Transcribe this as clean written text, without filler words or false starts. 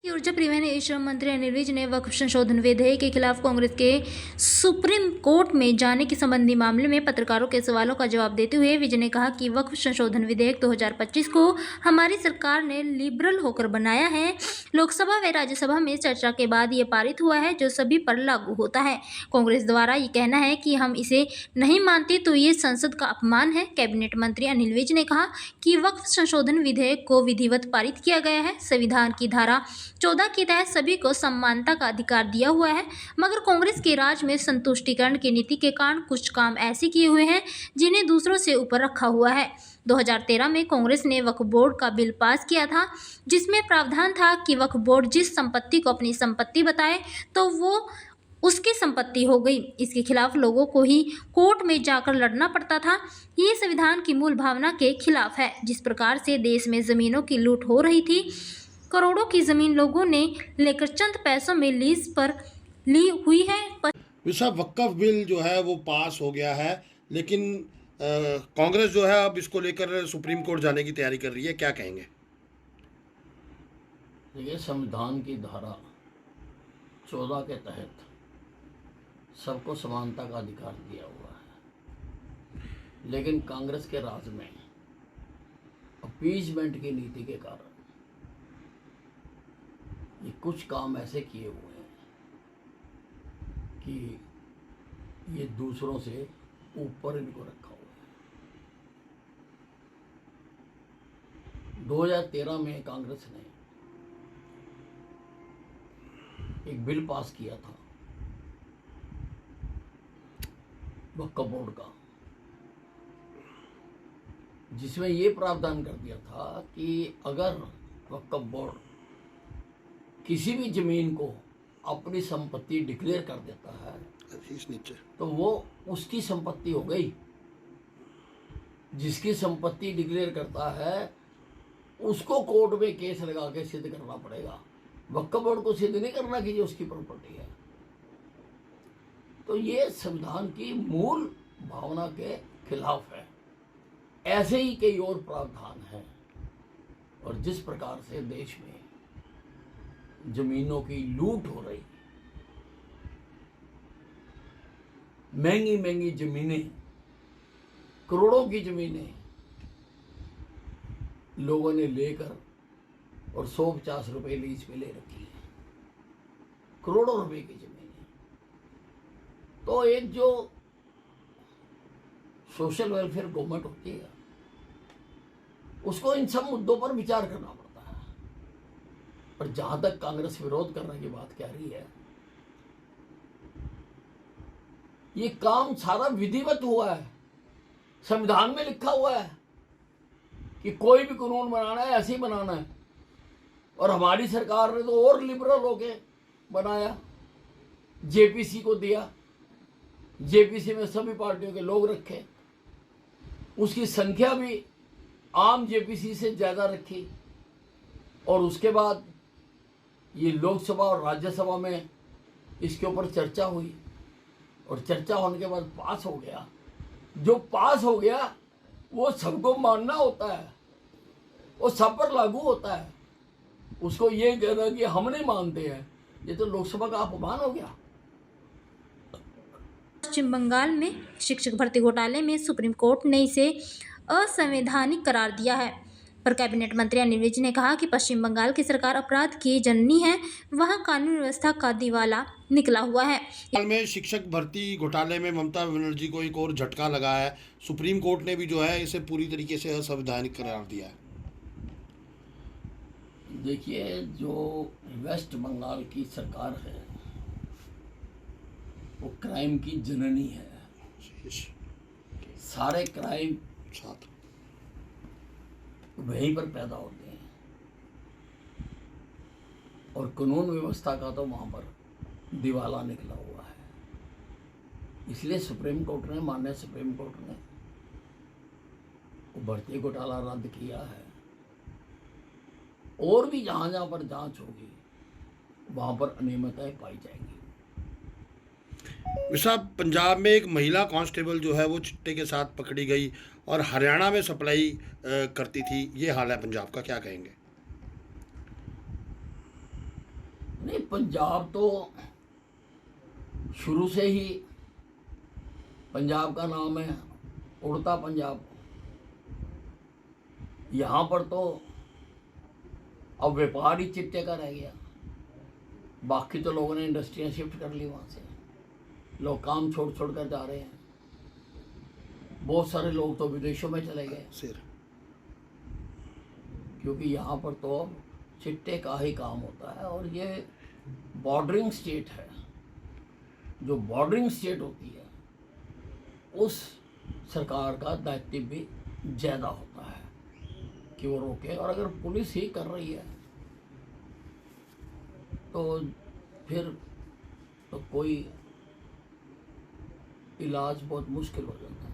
ऊर्जा परिवहन एवं श्रम मंत्री अनिल विज ने वक्फ संशोधन विधेयक के खिलाफ कांग्रेस के सुप्रीम कोर्ट में जाने के संबंधी मामले में पत्रकारों के सवालों का जवाब देते हुए विज ने कहा कि वक्फ संशोधन विधेयक 2025 को हमारी सरकार ने लिबरल होकर बनाया है। लोकसभा व राज्यसभा में चर्चा के बाद ये पारित हुआ है, जो सभी पर लागू होता है। कांग्रेस द्वारा ये कहना है कि हम इसे नहीं मानते तो ये संसद का अपमान है। कैबिनेट मंत्री अनिल विज ने कहा कि वक्फ संशोधन विधेयक को विधिवत पारित किया गया है। संविधान की धारा 14 के तहत सभी को समानता का अधिकार दिया हुआ है, मगर कांग्रेस के राज में संतुष्टिकरण की नीति के कारण कुछ काम ऐसे किए हुए हैं जिन्हें दूसरों से ऊपर रखा हुआ है। 2013 में कांग्रेस ने वक्फ बोर्ड का बिल पास किया था, जिसमें प्रावधान था कि वक्फ बोर्ड जिस संपत्ति को अपनी संपत्ति बताए तो वो उसकी संपत्ति हो गई। इसके खिलाफ लोगों को ही कोर्ट में जाकर लड़ना पड़ता था। ये संविधान की मूल भावना के खिलाफ है। जिस प्रकार से देश में जमीनों की लूट हो रही थी, करोड़ों की जमीन लोगों ने लेकर चंद पैसों में लीज पर ली हुई है। वक्फ बिल जो है वो पास हो गया है, लेकिन कांग्रेस जो है अब इसको लेकर सुप्रीम कोर्ट जाने की तैयारी कर रही है, क्या कहेंगे? देखिए, संविधान की धारा 14 के तहत सबको समानता का अधिकार दिया हुआ है, लेकिन कांग्रेस के राज में अपीजमेंट की नीति के कारण ये कुछ काम ऐसे किए हुए हैं कि ये दूसरों से ऊपर इनको रखा हुआ है। 2013 में कांग्रेस ने एक बिल पास किया था वक्फ बोर्ड का, जिसमें ये प्रावधान कर दिया था कि अगर वक्फ बोर्ड किसी भी जमीन को अपनी संपत्ति डिक्लेयर कर देता है तो वो उसकी संपत्ति हो गई। जिसकी संपत्ति डिक्लेयर करता है उसको कोर्ट में केस लगा के सिद्ध करना पड़ेगा। वक्फ बोर्ड को सिद्ध नहीं करना कि ये उसकी प्रॉपर्टी है। तो ये संविधान की मूल भावना के खिलाफ है। ऐसे ही कई और प्रावधान हैं, और जिस प्रकार से देश में जमीनों की लूट हो रही, महंगी महंगी जमीनें, करोड़ों की जमीनें लोगों ने लेकर और 150 रुपए लीज पे ले रखी है, करोड़ों रुपए की जमीनें। तो एक जो सोशल वेलफेयर गवर्नमेंट होती है, उसको इन सब मुद्दों पर विचार करना पड़ता है। और जहां तक कांग्रेस विरोध करने की बात कह रही है, ये काम सारा विधिवत हुआ है, संविधान में लिखा हुआ है कि कोई भी कानून बनाना है ऐसे ही बनाना है। और हमारी सरकार ने तो और लिबरल होके बनाया, जेपीसी को दिया, जेपीसी में सभी पार्टियों के लोग रखे, उसकी संख्या भी आम जेपीसी से ज्यादा रखी। और उसके बाद ये लोकसभा और राज्यसभा में इसके ऊपर चर्चा हुई, और चर्चा होने के बाद पास हो गया। जो पास हो गया वो सबको मानना होता है, वो सब पर लागू होता है। उसको ये कहना कि हम नहीं मानते हैं, ये तो लोकसभा का अपमान हो गया। पश्चिम बंगाल में शिक्षक भर्ती घोटाले में सुप्रीम कोर्ट ने इसे असंवैधानिक करार दिया है, पर कैबिनेट मंत्री अनिल विज ने कहा कि पश्चिम बंगाल की सरकार अपराध की जननी है, वहां कानून व्यवस्था का दिवाला निकला हुआ है। हाल में शिक्षक भर्ती घोटाले में ममता बनर्जी को एक और झटका लगा है। सुप्रीम कोर्ट ने भी जो है इसे पूरी तरीके से असंवैधानिक करार दिया है। देखिए, जो वेस्ट बंगाल की सरकार है वो क्राइम की जननी है। सारे क्राइम वहीं पर पैदा होते हैं, और कानून व्यवस्था का तो वहां पर दिवाला निकला हुआ है। इसलिए सुप्रीम कोर्ट ने, माननीय सुप्रीम कोर्ट ने वो भर्ती घोटाला रद्द किया है। और भी जहां जहां पर जांच होगी वहां पर अनियमितताएं पाई जाएंगी। साहब, पंजाब में एक महिला कांस्टेबल जो है वो चिट्टे के साथ पकड़ी गई और हरियाणा में सप्लाई करती थी, ये हाल है पंजाब का, क्या कहेंगे? नहीं, पंजाब तो शुरू से ही पंजाब का नाम है उड़ता पंजाब। यहाँ पर तो अब व्यापार ही चिट्टे का रह गया, बाकी तो लोगों ने इंडस्ट्रियाँ शिफ्ट कर ली वहाँ से, लोग काम छोड़ छोड़ कर जा रहे हैं, बहुत सारे लोग तो विदेशों में चले गए, सिर क्योंकि यहाँ पर तो अब चिट्टे का ही काम होता है। और ये बॉर्डरिंग स्टेट है, जो बॉर्डरिंग स्टेट होती है उस सरकार का दायित्व भी ज़्यादा होता है कि वो रोके। और अगर पुलिस ही कर रही है तो फिर तो कोई इलाज बहुत मुश्किल हो जाता है।